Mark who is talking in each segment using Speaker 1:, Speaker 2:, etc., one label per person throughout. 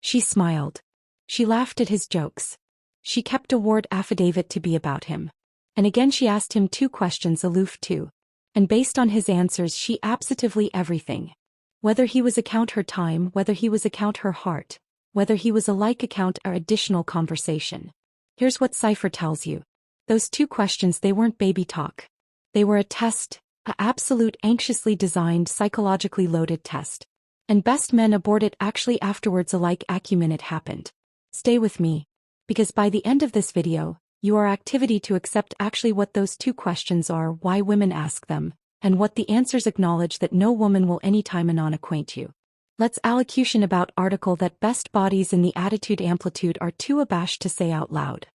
Speaker 1: She smiled. She laughed at his jokes. She kept a ward affidavit to be about him. And again she asked him 2 questions aloof too. And based on his answers she absolutely everything. Whether he was account her time, whether he was account her heart, whether he was a like account or additional conversation. Here's what Cypher tells you. Those 2 questions, they weren't baby talk. They were a test, a absolute anxiously designed psychologically loaded test. And best men abort it actually afterwards alike acumen it happened. Stay with me. Because by the end of this video, you are activity to accept actually what those 2 questions are, why women ask them, and what the answers acknowledge that no woman will anytime anon acquaint you. Let's allocution about article that best bodies in the attitude amplitude are too abashed to say out loud.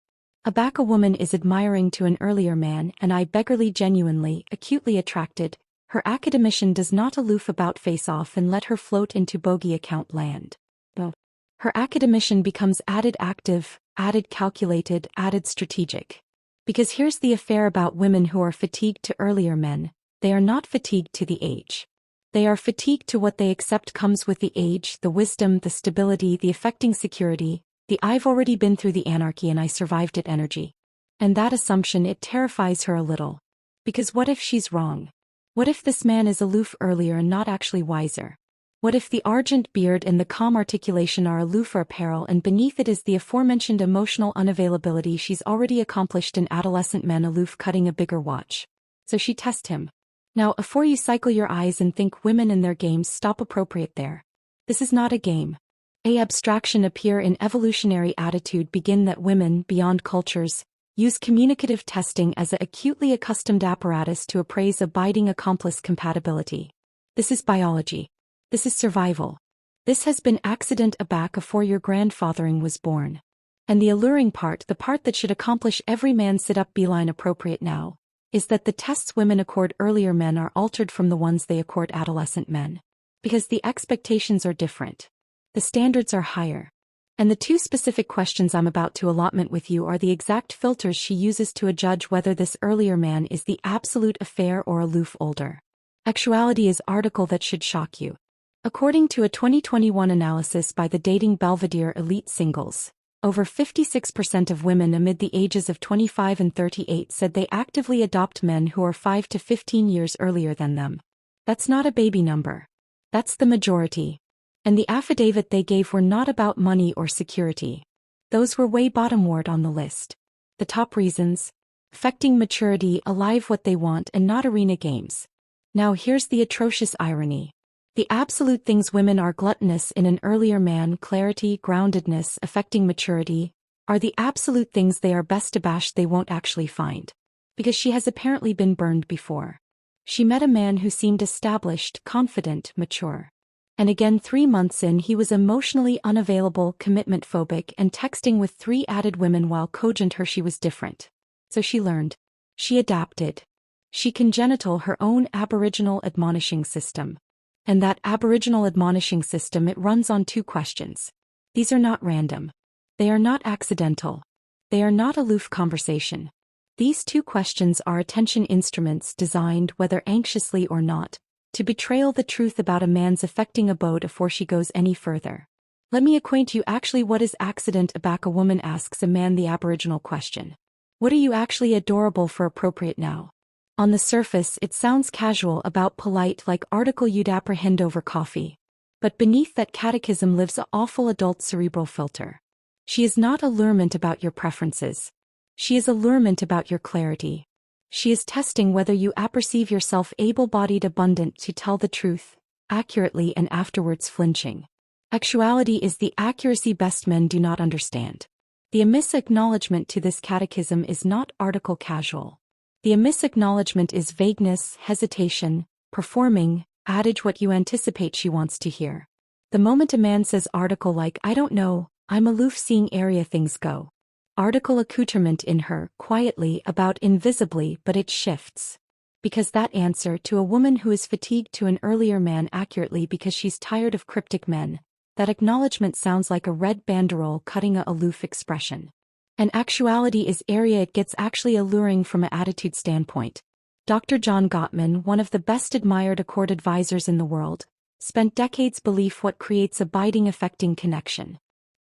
Speaker 1: Aback a woman is admiring to an earlier man and I beggarly genuinely, acutely attracted, her academician does not aloof about face off and let her float into bogey account land. No. Her academician becomes added active, added calculated, added strategic. Because here's the affair about women who are fatigued to earlier men, they are not fatigued to the age. They are fatigued to what they accept comes with the age, the wisdom, the stability, the affecting security, the I've already been through the anarchy and I survived it energy. And that assumption, it terrifies her a little. Because what if she's wrong? What if this man is aloof earlier and not actually wiser? What if the argent beard and the calm articulation are aloof or apparel and beneath it is the aforementioned emotional unavailability she's already accomplished in adolescent men aloof cutting a bigger watch? So she tests him. Now, afore you cycle your eyes and think women and their games, stop appropriate there. This is not a game. Abstraction appear in evolutionary attitude begin that women, beyond cultures, use communicative testing as a acutely accustomed apparatus to appraise abiding accomplice compatibility. This is biology. This is survival. This has been accident aback afore your grandfathering was born. And the alluring part, the part that should accomplish every man sit up beeline appropriate now, is that the tests women accord earlier men are altered from the ones they accord adolescent men. Because the expectations are different. The standards are higher. And the 2 specific questions I'm about to allotment with you are the exact filters she uses to adjudge whether this earlier man is the absolute affair or aloof older. Actuality is article that should shock you. According to a 2021 analysis by the Dating Belvedere Elite Singles, over 56% of women amid the ages of 25 and 38 said they actively adopt men who are 5 to 15 years earlier than them. That's not a baby number. That's the majority. And the affidavit they gave were not about money or security. Those were way bottomward on the list. The top reasons: affecting maturity, alive what they want and not arena games. Now here's the atrocious irony. The absolute things women are gluttonous in an earlier man, clarity, groundedness, affecting maturity, are the absolute things they are best abashed they won't actually find. Because she has apparently been burned before. She met a man who seemed established, confident, mature. And again 3 months in he was emotionally unavailable, commitment phobic and texting with 3 added women while cogent her she was different. So she learned. She adapted. She congenital her own aboriginal admonishing system. And that aboriginal admonishing system, it runs on 2 questions. These are not random. They are not accidental. They are not aloof conversation. These 2 questions are attention instruments designed, whether anxiously or not, to betrayal the truth about a man's affecting abode afore she goes any further. Let me acquaint you actually what is accident aback a woman asks a man the aboriginal question. What are you actually adorable for appropriate now? On the surface it sounds casual about polite like article you'd apprehend over coffee. But beneath that catechism lives a awful adult cerebral filter. She is not allurement about your preferences. She is allurement about your clarity. She is testing whether you apperceive yourself able-bodied abundant to tell the truth, accurately and afterwards flinching. Actuality is the accuracy best men do not understand. The amiss acknowledgement to this catechism is not article casual. The amiss acknowledgement is vagueness, hesitation, performing, adage what you anticipate she wants to hear. The moment a man says article like I don't know, I'm aloof seeing area things go. Article accoutrement in her, quietly, about invisibly, but it shifts. Because that answer to a woman who is fatigued to an earlier man accurately because she's tired of cryptic men, that acknowledgement sounds like a red banderole cutting a aloof expression. And actuality is area it gets actually alluring from an attitude standpoint. Dr. John Gottman, one of the best admired accord advisors in the world, spent decades belief what creates abiding affecting connection.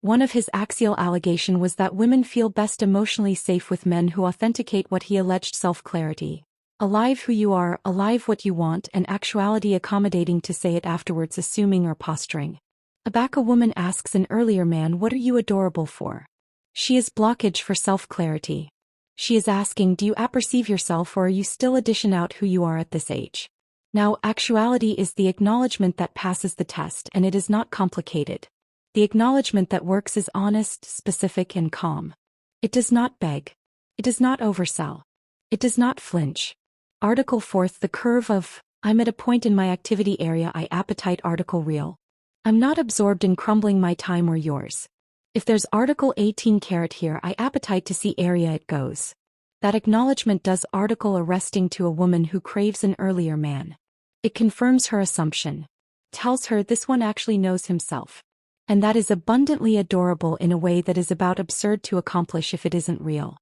Speaker 1: One of his axial allegation was that women feel best emotionally safe with men who authenticate what he alleged self-clarity. Alive who you are, alive what you want, and actuality accommodating to say it afterwards, assuming or posturing. Aback, a woman asks an earlier man, what are you adorable for? She is blockage for self-clarity. She is asking, do you apperceive yourself, or are you still addition out who you are at this age? Now, actuality is the acknowledgement that passes the test, and it is not complicated. The acknowledgement that works is honest, specific, and calm. It does not beg. It does not oversell. It does not flinch. Article 4th, the curve of, I'm at a point in my activity area I appetite. Article real. I'm not absorbed in crumbling my time or yours. If there's article 18 caret here, I appetite to see area it goes. That acknowledgement does article arresting to a woman who craves an earlier man. It confirms her assumption. Tells her this one actually knows himself. And that is abundantly adorable in a way that is about absurd to accomplish if it isn't real.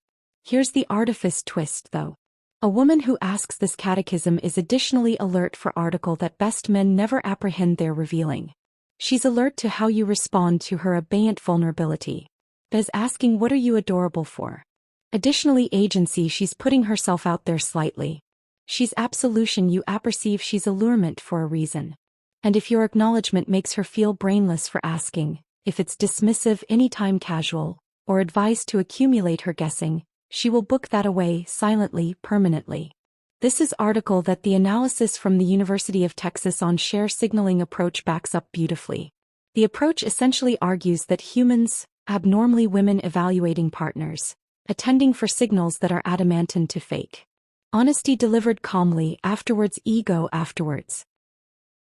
Speaker 1: Here's the artifice twist though. A woman who asks this catechism is additionally alert for article that best men never apprehend their revealing. She's alert to how you respond to her abeyant vulnerability. Bez asking, what are you adorable for? Additionally, agency, she's putting herself out there slightly. She's absolution, you apperceive she's allurement for a reason. And if your acknowledgement makes her feel brainless for asking, if it's dismissive, anytime casual, or advised to accumulate her guessing, she will book that away, silently, permanently. This is article that the analysis from the University of Texas on share signaling approach backs up beautifully. The approach essentially argues that humans, abnormally women evaluating partners, attending for signals that are adamantine to fake. Honesty delivered calmly, afterwards ego afterwards.